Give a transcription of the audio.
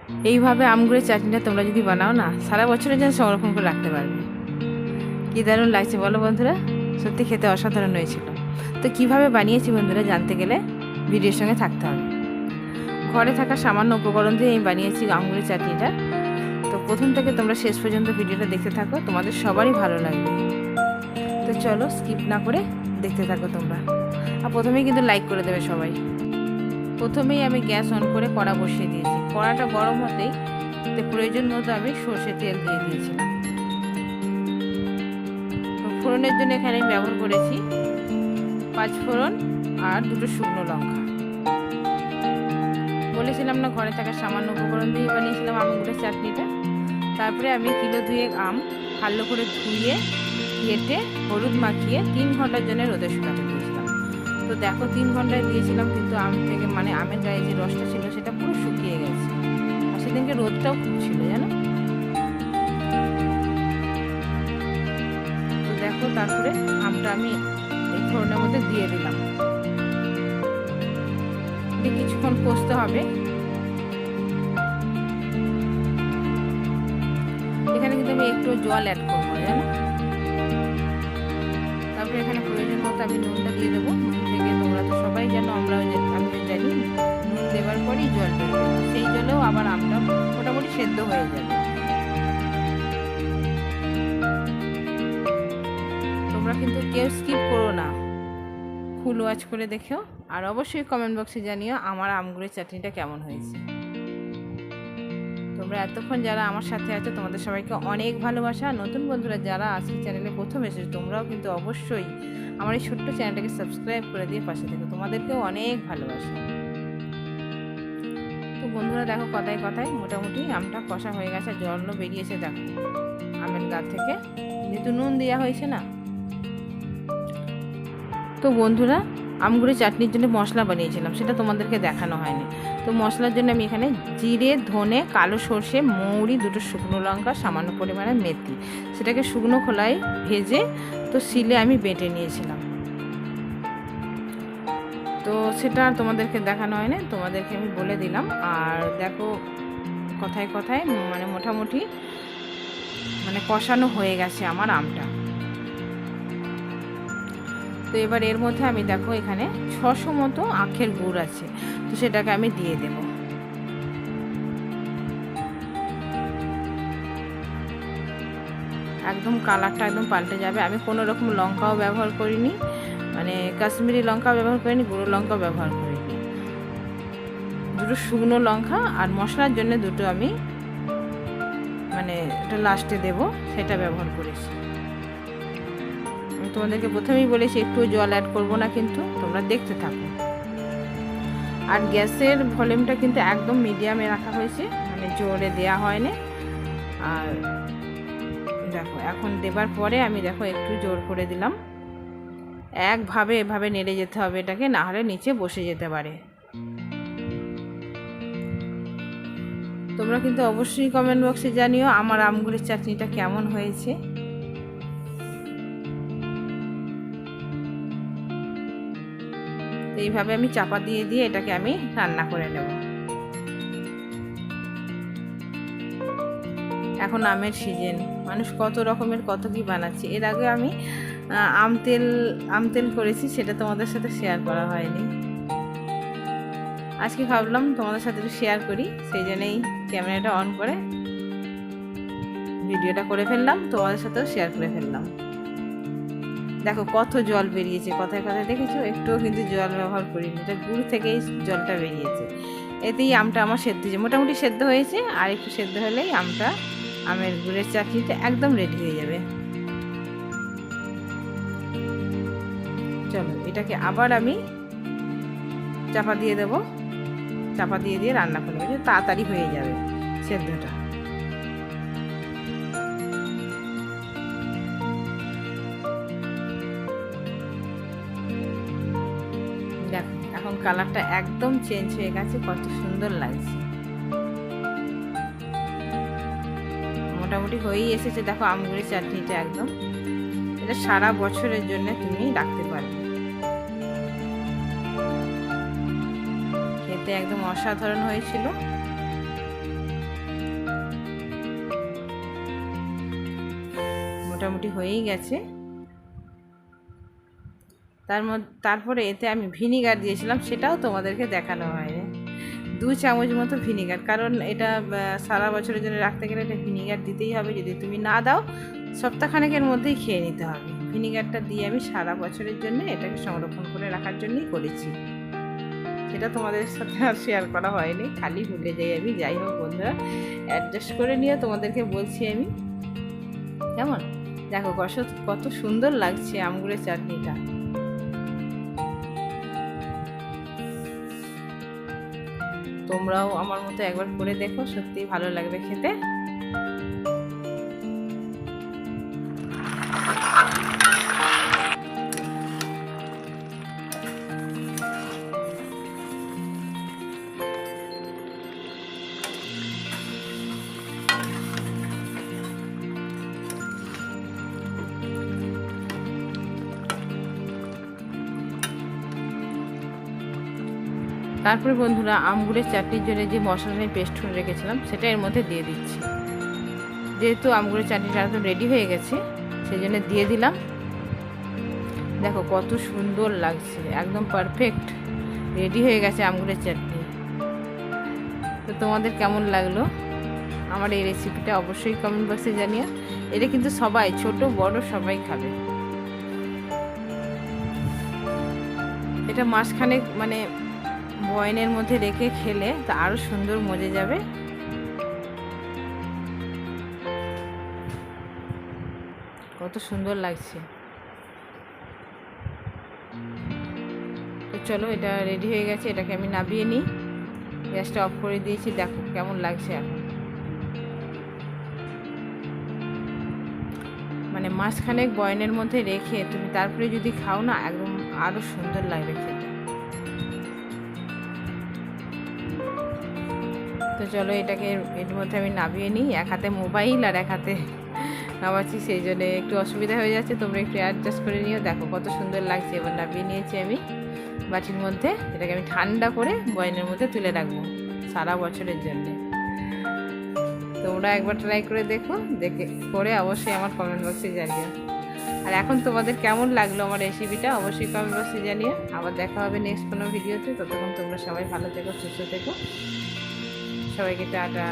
এইভাবে আমগুড়ের চাটনিটা তোমরা যদি বানাও না, সারা বছরের জন্য সংরক্ষণ করে রাখতে পারবে। কী দারুণ লাগছে বলো বন্ধুরা, সত্যি খেতে অসাধারণ হয়েছিল। তো কিভাবে বানিয়েছি বন্ধুরা জানতে গেলে ভিডিওর সঙ্গে থাকতে হবে। ঘরে থাকা সামান্য উপকরণ দিয়ে আমি বানিয়েছি আমগুড়ের চাটনিটা। তো প্রথম থেকে তোমরা শেষ পর্যন্ত ভিডিওটা দেখতে থাকো, তোমাদের সবারই ভালো লাগবে। তো চলো স্কিপ না করে দেখতে থাকো তোমরা। আর প্রথমেই কিন্তু লাইক করে দেবে সবাই। প্রথমেই আমি গ্যাস অন করে কড়া বসিয়ে দিয়েছি। কড়াটা গরম হতেই প্রয়োজন মতো আমি সর্ষে তেল দিয়ে দিয়েছিলাম। তো ফোড়নের জন্য এখানে আমি ব্যবহার করেছি 5 ফোড়ন আর 2টো শুকনো লঙ্কা। বলেছিলাম না ঘরে থাকা সামান্য উপকরণ দিয়ে বানিয়েছিলাম আমগুড়ের চাটনিটা। তারপরে আমি কিলো 2 আম ভালো করে ধুয়ে কেটে হলুদ মাখিয়ে 3 ঘন্টার জন্য রোদে শুকাতে দিয়েছিলাম। তো দেখো 3 ঘন্টায় দিয়েছিলাম, কিন্তু আম থেকে মানে আমের গায়ে যে রসটা ছিল সেটা পুরো শুকিয়ে গেছে। আর সেদিনকে রোদটাও খুব ছিল জানো। তো দেখো তারপরে আমটা আমি এই ফোড়নের মধ্যে দিয়ে দিলাম। কিছুক্ষণ কষতে হবে। এখানে কিন্তু আমি একটু জল অ্যাড করবো জানো। তারপরে এখানে প্রয়োজন মতো আমি নুনটা দিয়ে দেবো। নুন থেকে তোমরা তো সবাই জানো, আমি জানি নুন দেওয়ার পরেই জল বেরোবে। সেই জলেও আবার আমটা মোটামুটি সেদ্ধ হয়ে যাবে। তোমরা কিন্তু কেউ স্কিপ করো না, ফুল ওয়াচ করে দেখো। আর অবশ্যই কমেন্ট বক্সে জানিও আমার আমগুড়ের চাটনিটা কেমন হয়েছে। তোমরা এতক্ষণ যারা আমার সাথে আছো তোমাদের সবাইকে অনেক ভালোবাসা। নতুন বন্ধুরা যারা আজকে চ্যানেলে প্রথম এসেছো তোমরাও কিন্তু অবশ্যই আমার এই ছোট্ট চ্যানেলটাকে সাবস্ক্রাইব করে দিয়ে পাশে থেকো। তোমাদেরকেও অনেক ভালোবাসা। তো বন্ধুরা দেখো কথায় কথায় মোটামুটি আমটা কষা হয়ে গেছে, জলও বেরিয়েছে দেখো আমের গা থেকে, যেহেতু নুন দেওয়া হয়েছে না। তো বন্ধুরা আমগুড়ের চাটনির জন্য মশলা বানিয়েছিলাম, সেটা তোমাদেরকে দেখানো হয়নি। তো মশলার জন্য আমি এখানে জিরে, ধনে, কালো সর্ষে, মৌরি, 2টো শুকনো লঙ্কা, সামান্য পরিমাণে মেথি, সেটাকে শুকনো খোলায় ভেজে তো শিলে আমি বেটে নিয়েছিলাম। তো সেটা আর তোমাদেরকে দেখানো হয়নি, তোমাদেরকে আমি বলে দিলাম। আর দেখো কথায় কথায় মানে মোটামুটি মানে কষানো হয়ে গেছে আমার আমটা। তো এবার এর মধ্যে আমি দেখো এখানে 600 মতো আখের গুড় আছে, তো সেটাকে আমি দিয়ে দেব। একদম কালারটা একদম পাল্টে যাবে। আমি কোনো রকম লঙ্কাও ব্যবহার করিনি, মানে কাশ্মীরি লঙ্কা ব্যবহার করিনি, গুঁড়ো লঙ্কাও ব্যবহার করিনি। 2টো শুকনো লঙ্কা আর মশলার জন্য 2টো আমি মানে এটা লাস্টে দেব সেটা ব্যবহার করেছি। তোমাদেরকে প্রথমেই বলেছি একটু জল অ্যাড করব না, কিন্তু তোমরা দেখতে থাকো। আর গ্যাসের ভলিউমটা কিন্তু একদম মিডিয়ামে রাখা হয়েছে, মানে জোরে দেওয়া হয়নি। আর দেখো এখন দেবার পরে আমি দেখো একটু জোর করে দিলাম। একভাবে এভাবে নেড়ে যেতে হবে এটাকে, না হলে নিচে বসে যেতে পারে। তোমরা কিন্তু অবশ্যই কমেন্ট বক্সে জানিও আমার আমগুড়ের চাটনিটা কেমন হয়েছে। এইভাবে আমি চাপা দিয়ে দিয়ে এটাকে আমি রান্না করে নেব। এখন আমের সিজন, মানুষ কত রকমের কত কি বানাচ্ছে। এর আগে আমি আম তেল করেছি, সেটা তোমাদের সাথে শেয়ার করা হয়নি। আজকে ভাবলাম তোমাদের সাথে একটু শেয়ার করি, সেই জন্যই ক্যামেরাটা অন করে ভিডিওটা করে ফেললাম, তোমাদের সাথেও শেয়ার করে ফেললাম। দেখো কত জল বেরিয়েছে, কথায় কথায় দেখেছো, একটুও কিন্তু জল ব্যবহার করিনি, এটা গুড় থেকেই জলটা বেরিয়েছে। এতেই আমটা আমার সেদ্ধ হয়েছে, মোটামুটি সেদ্ধ হয়েছে। আর একটু সেদ্ধ হলেই আমের গুড়ের চাটনিটা একদম রেডি হয়ে যাবে। চলো এটাকে আবার আমি চাপা দিয়ে দেবো, চাপা দিয়ে দিয়ে রান্না করে নেবো, তাড়াতাড়ি হয়ে যাবে সেদ্ধটা। দেখো এখন কালারটা একদম চেঞ্জ হয়ে গেছে, কত সুন্দর লাগছে। মোটামুটি হয়েই এসেছে দেখো আমগুড়ের চাটনিটা একদম। এটা সারা বছরের জন্য তুমি রাখতে পারবে, খেতে একদম অসাধারণ হয়েছিল। মোটামুটি হয়েই গেছে। তারপরে এতে আমি ভিনিগার দিয়েছিলাম, সেটাও তোমাদেরকে দেখানো হয়নি। 2 চামচ মতো ভিনিগার, কারণ এটা সারা বছরের জন্য রাখতে গেলে এটা ভিনিগার দিতেই হবে। যদি তুমি না দাও সপ্তাহখানেকের মধ্যেই খেয়ে নিতে হবে। ভিনিগারটা দিয়ে আমি সারা বছরের জন্য এটাকে সংরক্ষণ করে রাখার জন্যই করেছি। সেটা তোমাদের সাথে আর শেয়ার করা হয়নি, খালি ভুলে যাই আমি। যাই হোক বন্ধুরা, অ্যাডজাস্ট করে নিয়ে তোমাদেরকে বলছি আমি। কেমন দেখো কত সুন্দর লাগছে আমগুড়ের চাটনিটা। তোমরাও আমার মতো একবার করে দেখো, সত্যি ভালো লাগবে খেতে। তারপরে বন্ধুরা, আমগুড়ের চাটনির জন্য যে মশলা পেস্ট করে রেখেছিলাম সেটা এর মধ্যে দিয়ে দিচ্ছি। যেহেতু আমগুড়ের চাটনিটা একদম রেডি হয়ে গেছে, সেই জন্য দিয়ে দিলাম। দেখো কত সুন্দর লাগছে, একদম পারফেক্ট রেডি হয়ে গেছে আমগুড়ের চাটনি। তো তোমাদের কেমন লাগলো আমার এই রেসিপিটা অবশ্যই কমেন্ট বক্সে জানিও। এটা কিন্তু সবাই, ছোট বড় সবাই খাবে। এটা মাসখানেক মানে বয়নের মধ্যে রেখে খেলে তা আরো সুন্দর মজে যাবে। কত সুন্দর লাগছে। তো চলো, এটা রেডি হয়ে গেছে, এটাকে আমি নামিয়ে নিই। গ্যাসটা অফ করে দিয়েছি, দেখো কেমন লাগছে এখন। মানে মাসখানেক বয়নের মধ্যে রেখে তুমি তারপরে যদি খাও না, একদম আরো সুন্দর লাগবে খেতে। তো চলো, এটাকে এর মধ্যে আমি নামিয়ে নিই। এক হাতে মোবাইল আর এক হাতে নামাচ্ছি, সেই জন্য একটু অসুবিধা হয়ে যাচ্ছে, তোমরা একটু অ্যাডজাস্ট করে নিও। দেখো কত সুন্দর লাগছে। এবার নামিয়ে নিয়েছি আমি বাটির মধ্যে। এটাকে আমি ঠান্ডা করে বয়নের মধ্যে তুলে রাখবো সারা বছরের জন্য। তোমরা একবার ট্রাই করে দেখো, দেখে করে অবশ্যই আমার কমেন্ট বক্সে জানিও। আর এখন তোমাদের কেমন লাগলো আমার রেসিপিটা অবশ্যই কমেন্ট বক্সে জানিও। আবার দেখা হবে নেক্সট কোনো ভিডিওতে। ততক্ষণ তোমরা সবাই ভালো থেকো, সুস্থ থেকো। সবাইকে টাটা।